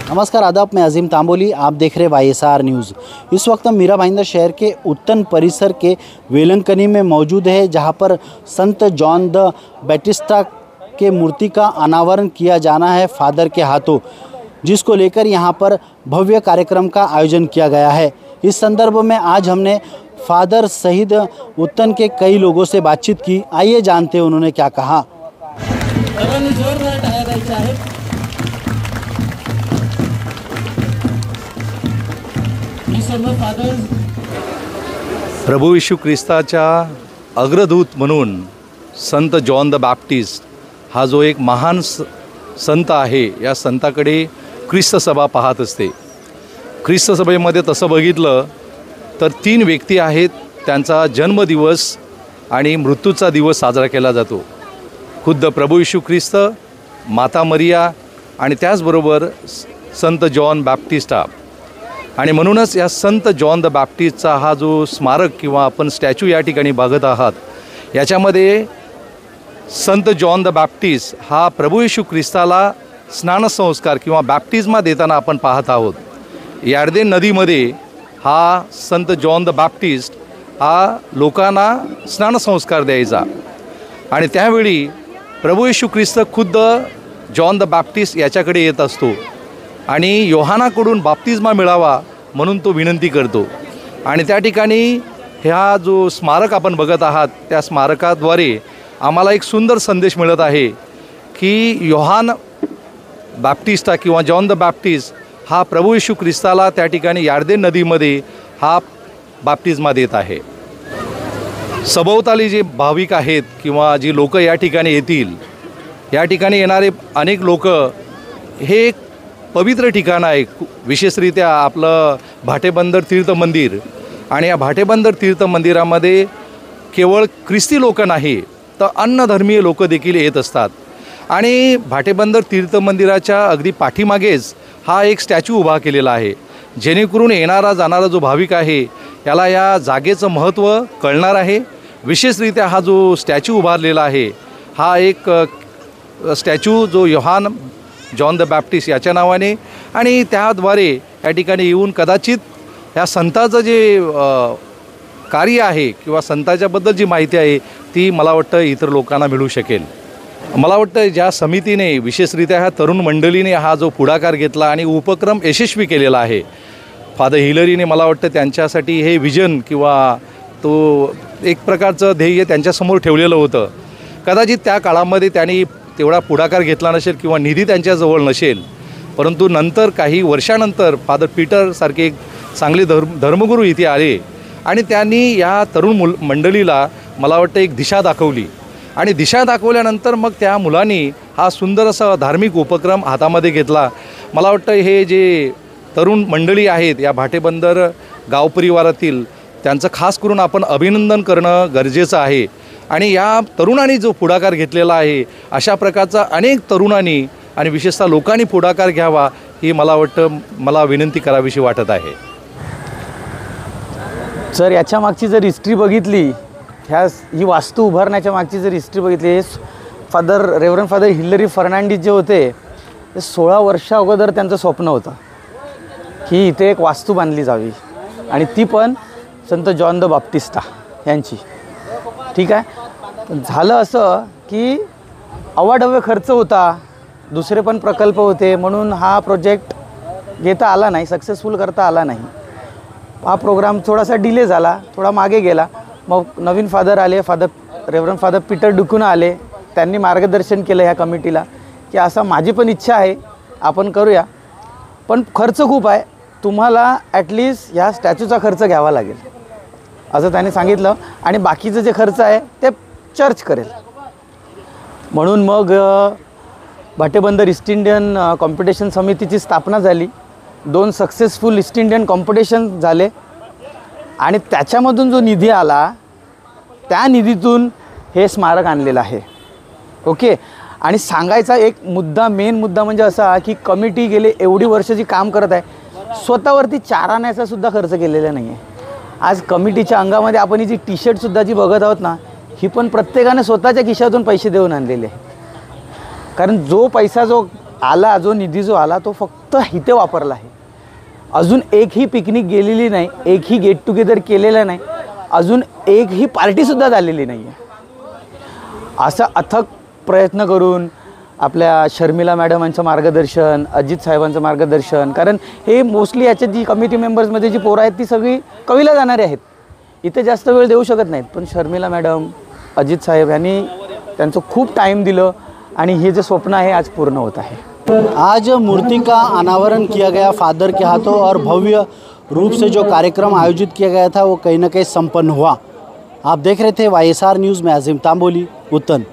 नमस्कार आदाब, मैं अजीम तांबोली, आप देख रहे YSR न्यूज़। इस वक्त हम मीरा भाईंदर शहर के उत्तन परिसर के वेलंकनी में मौजूद है, जहां पर संत जॉन द बैटिस्टा के मूर्ति का अनावरण किया जाना है फादर के हाथों, जिसको लेकर यहां पर भव्य कार्यक्रम का आयोजन किया गया है। इस संदर्भ में आज हमने फादर सहित उत्तन के कई लोगों से बातचीत की। आइए जानते हैं उन्होंने क्या कहा। प्रभू येशू ख्रिस्ताच्या अग्रदूत म्हणून संत जॉन द बॅप्टिस्ट हा जो एक महान संत आहे, या संताकडे ख्रिस्त सभा पाहत असते। ख्रिस्त सभेमध्ये तसं बघितलं तर 3 व्यक्ती आहेत, त्यांचा जन्मदिवस आणि मृत्यूचा दिवस साजरा केला जातो। खुद्द प्रभू येशू ख्रिस्त, माता मरिया आणि त्याचबरोबर संत जॉन बॅप्टिस्टा। आणि म्हणूनच या संत जॉन द बॅप्टिस्टचा हा जो स्मारक किंवा आपण स्टॅच्यू या ठिकाणी बघत आहात, याच्यामध्ये संत जॉन द बॅप्टिस्ट हा प्रभू येशू ख्रिस्ताला स्नानसंस्कार किंवा बॅप्टिझमा देताना आपण पाहत आहोत। यार्देन नदीमध्ये हा संत जॉन द बॅप्टिस्ट हा लोकांना स्नानसंस्कार द्यायचा आणि त्यावेळी प्रभू येशू ख्रिस्त खुद्द जॉन द बॅप्टिस्ट याच्याकडे येत असतो आणि योहानाकडून बाप्तिस्मा मिळावा म्हणून तो विनंती करतो। आणि त्या ठिकाणी ह्या जो स्मारक आपण बघत आहात, त्या स्मारकाद्वारे आम्हाला एक सुंदर संदेश मिळत आहे की योहान बॅप्टिस्टा किंवा जॉन द बॅप्टिस्ट हा प्रभू येशू ख्रिस्ताला त्या ठिकाणी यार्देन नदीमध्ये हा बाप्तिस्मा देत आहे। सभोवताली जे भाविक आहेत किंवा जी लोक या ठिकाणी येतील, या ठिकाणी येणारे अनेक लोक, हे एक पवित्र ठिकाण आहे। विशेषरित्या आपलं भाटेबंदर तीर्थ मंदिर, आणि या भाटेबंदर तीर्थ मंदिरामध्ये केवळ ख्रिस्ती लोक नाही तर अन्नधर्मीय लोक देखील येत असतात। आणि भाटेबंदर तीर्थ मंदिराच्या अगदी पाठीमागेच हा एक स्टॅच्यू उभा केलेला आहे, जेणेकरून येणारा जाणारा जो भाविक आहे याला या जागेचं महत्त्व कळणार आहे। विशेषरित्या हा जो स्टॅच्यू उभारलेला आहे, हा एक स्टॅच्यू जो योहान जॉन द बॅप्टिस्ट याच्या नावाने, आणि त्याद्वारे या ठिकाणी येऊन कदाचित ह्या संताचं जे कार्य आहे किंवा संताच्याबद्दल जी माहिती आहे ती मला वाटतं इतर लोकांना मिळू शकेल। मला वाटतं ज्या समितीने, विशेषरित्या ह्या तरुण मंडळीने हा जो पुढाकार घेतला आणि उपक्रम यशस्वी केलेला आहे, फादर हिलरीने, मला वाटतं त्यांच्यासाठी हे विजन किंवा तो एक प्रकारचं ध्येय त्यांच्यासमोर ठेवलेलं होतं। कदाचित त्या काळामध्ये त्यांनी तेवढा पुढाकार घेतला नसेल किंवा निधी त्यांच्याजवळ नसेल, परंतु नंतर काही वर्षानंतर फादर पीटरसारखे एक चांगले धर्मगुरू इथे आले आणि त्यांनी या तरुण मंडळीला मला वाटतं एक दिशा दाखवली, आणि दिशा दाखवल्यानंतर मग त्या मुलांनी हा सुंदर असा धार्मिक उपक्रम हातामध्ये घेतला। मला वाटतं हे जे तरुण मंडळी आहेत या भाटेबंदर गाव परिवारातील, त्यांचं खास करून आपण अभिनंदन करणं गरजेचं आहे। आणि या तरुणांनी जो पुढाकार घेतलेला आहे, अशा प्रकारचा अनेक तरुणांनी आणि विशेषतः लोकांनी पुढाकार घ्यावा ही मला वाटतं, मला विनंती करावीशी वाटत आहे। सर, याच्या मागची जर हिस्ट्री बघितली, ही वास्तू उभारण्याच्या मागची जर हिस्ट्री बघितली, रेव्हरंड फादर हिलरी फर्नांडिस जे होते, ते 16 वर्षा अगोदर त्यांचं स्वप्न होतं की इथे एक वास्तू बांधली जावी, आणि ती पण संत जॉन द बॅप्टिस्टा यांची। ठीक आहे, झालं असं की अवाढव्य खर्च होता, दुसरे पण प्रकल्प होते, म्हणून हा प्रोजेक्ट घेता आला नाही, सक्सेसफुल करता आला नाही। हा प्रोग्राम थोडासा डिले झाला, थोडा मागे गेला। मग नवीन फादर आले, रेव्हरंड फादर पीटर डुकुना आले, त्यांनी मार्गदर्शन केलं ह्या कमिटीला की असं माझी पण इच्छा आहे, आपण करूया, पण खर्च खूप आहे, तुम्हाला ॲटलिस्ट ह्या स्टॅच्यूचा खर्च घ्यावा लागेल असं त्यांनी सांगितलं, आणि बाकीचं जे खर्च आहे ते चर्च करेल। म्हणून मग भाटेबंदर ईस्ट इंडियन कॉम्पिटिशन समितीची स्थापना झाली, 2 सक्सेसफुल ईस्ट इंडियन कॉम्पिटिशन झाले, आणि त्याच्यामधून जो निधी आला त्या निधीतून हे स्मारक आणलेलं आहे। ओके, आणि सांगायचा एक मुद्दा, मेन मुद्दा म्हणजे असा की कमिटी गेले एवढी वर्ष जी काम करत आहे, स्वतःवरती चाराण्याचा सुद्धा खर्च केलेला नाही आहे। आज कमिटीच्या अंगामध्ये आपण ही जी टी शर्टसुद्धा जी बघत आहोत ना, ही पण प्रत्येकाने स्वतःच्या खिशातून पैसे देऊन आणलेले आहे। कारण जो पैसा जो आला, जो निधी जो आला तो फक्त इथे वापरला आहे. अजून एकही पिकनिक गेलेली नाही, एकही गेट टुगेदर केलेलं नाही, अजून एकही पार्टीसुद्धा झालेली नाही आहे. असा अथक प्रयत्न करून आपल्या शर्मिला मॅडमांचं मार्गदर्शन, अजित साहेबांचं मार्गदर्शन, कारण हे मोस्टली याच्यात जी कमिटी मेंबर्समध्ये जी पोरं आहेत ती सगळी कवीला जाणारे आहेत, इथे जास्त वेळ देऊ शकत नाहीत. पण शर्मिला मॅडम, अजित साहेब यांनी त्यांचं खूप टाइम दिलं आणि हे जे स्वप्न आहे आज पूर्ण होत आहे. आज मूर्ति का अनावरण किया गया फादर के हाथों और भव्य रूप से जो कार्यक्रम आयोजित किया गया था वो कहीं ना कहीं संपन्न हुआ. आप देख रहे थे YSR न्यूज़ में अजीम तांबोली, उत्तन.